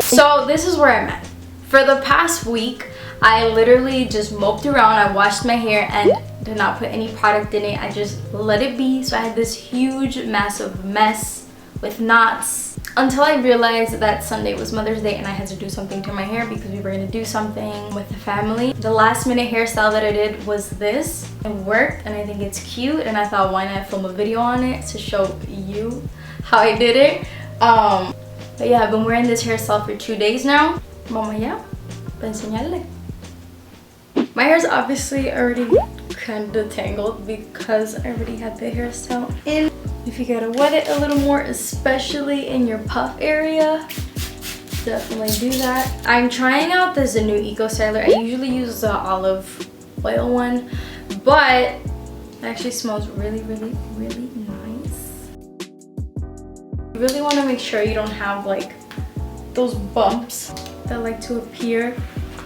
So this is where I'm at. For the past week, I literally just moped around. I washed my hair and did not put any product in it. I just let it be. So I had this huge, massive mess with knots until I realized that Sunday was Mother's Day and I had to do something to my hair because we were going to do something with the family. The last minute hairstyle that I did was this. It worked and I think it's cute, and I thought, why not film a video on it to show you how I did it. But yeah, I've been wearing this hairstyle for 2 days now. Vamos allá para enseñarle. My hair's obviously already kind of tangled because I already had the hairstyle in. If you gotta wet it a little more, especially in your puff area, definitely do that. I'm trying out this new Ecostyler. I usually use the olive oil one, but it actually smells really, really, really nice. You really want to make sure you don't have like those bumps that like to appear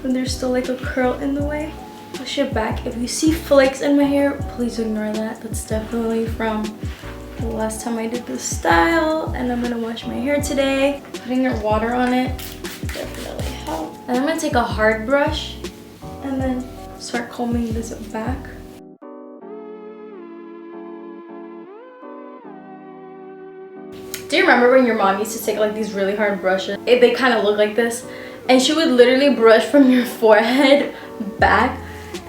when there's still like a curl in the way. Push it back. If you see flakes in my hair, please ignore that. That's definitely from the last time I did this style. And I'm gonna wash my hair today. Putting your water on it definitely helps. And I'm gonna take a hard brush and then start combing this back. Do you remember when your mom used to take like these really hard brushes? They kind of look like this, and she would literally brush from your forehead back.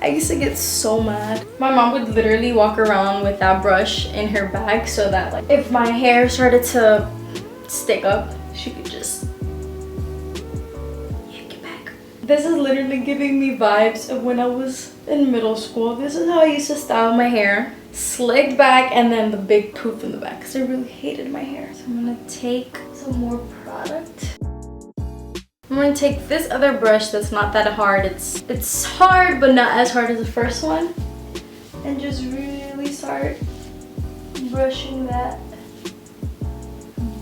I used to get so mad. My mom would literally walk around with that brush in her bag so that like if my hair started to stick up, she could just yank it back. This is literally giving me vibes of when I was in middle school. This is how I used to style my hair. Slicked back and then the big poof in the back because I really hated my hair. So I'm gonna take some more product. I'm gonna take this other brush that's not that hard. It's hard but not as hard as the first one, and just really start brushing that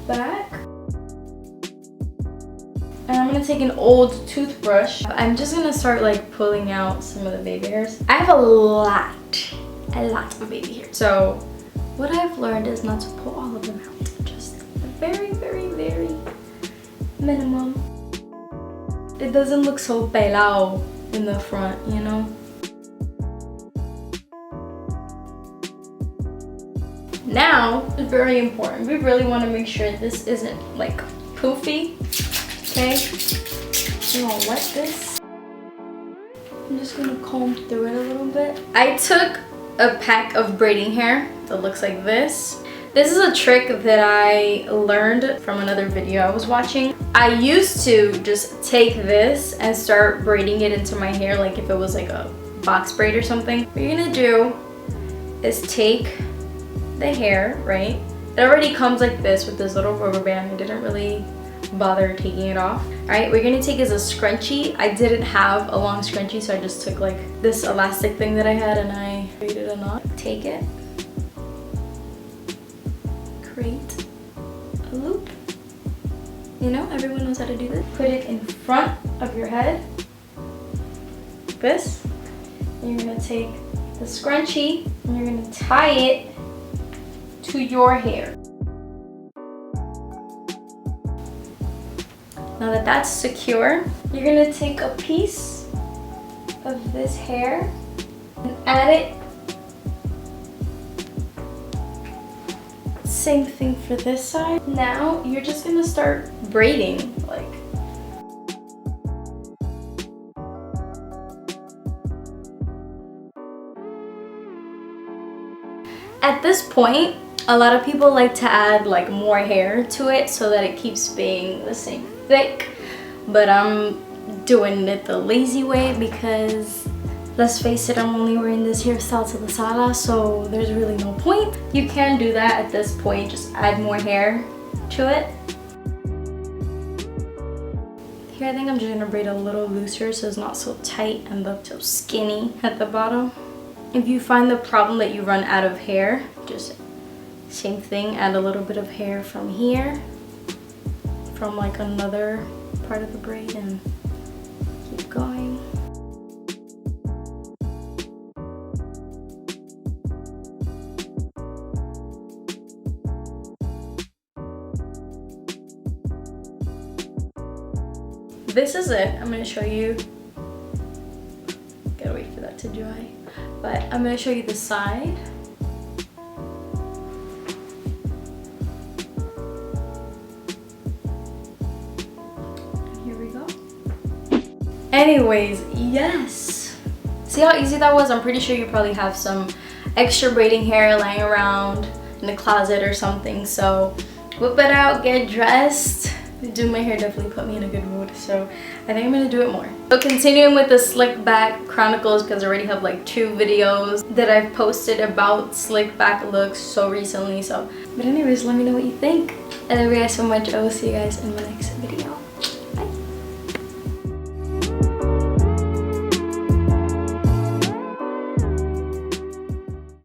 back. And I'm gonna take an old toothbrush. I'm just gonna start like pulling out some of the baby hairs. I have a lot of baby hair. So what I've learned is not to pull all of them out. Just a very, very, very minimum. It doesn't look so pelao in the front, you know? Now, it's very important. We really want to make sure this isn't like poofy, okay? I'm gonna wet this. I'm just gonna comb through it a little bit. I took a pack of braiding hair that looks like this. This is a trick that I learned from another video I was watching. I used to just take this and start braiding it into my hair like if it was like a box braid or something. What you're gonna do is take the hair, right? It already comes like this with this little rubber band. I didn't really bother taking it off. All right, we're gonna take is a scrunchie. I didn't have a long scrunchie, so I just took like this elastic thing that I had and I braided a knot. Take it, create a loop. You know, everyone knows how to do this. Put it in front of your head, this. And you're gonna take the scrunchie and you're gonna tie it to your hair. Now that that's secure, you're gonna take a piece of this hair and add it. Same thing for this side. Now you're just gonna start braiding, like. At this point, a lot of people like to add like more hair to it so that it keeps being the same thick, but I'm doing it the lazy way because let's face it, I'm only wearing this hairstyle to the sala, so there's really no point. You can do that at this point, just add more hair to it. Here I think I'm just gonna braid a little looser so it's not so tight and look so skinny at the bottom. If you find the problem that you run out of hair, just same thing, add a little bit of hair from here, from like another part of the braid, and keep going. this is it. I'm gonna show you. Gotta wait for that to dry. But I'm gonna show you the side. Here we go. Anyways, yes. See how easy that was? I'm pretty sure you probably have some extra braiding hair lying around in the closet or something. So whip it out, get dressed. Doing my hair definitely put me in a good mood, so I think I'm gonna do it more. So continuing with the slick back chronicles, because I already have like 2 videos that I've posted about slick back looks so recently. So but anyways, let me know what you think. I love you guys so much. I will see you guys in my next video.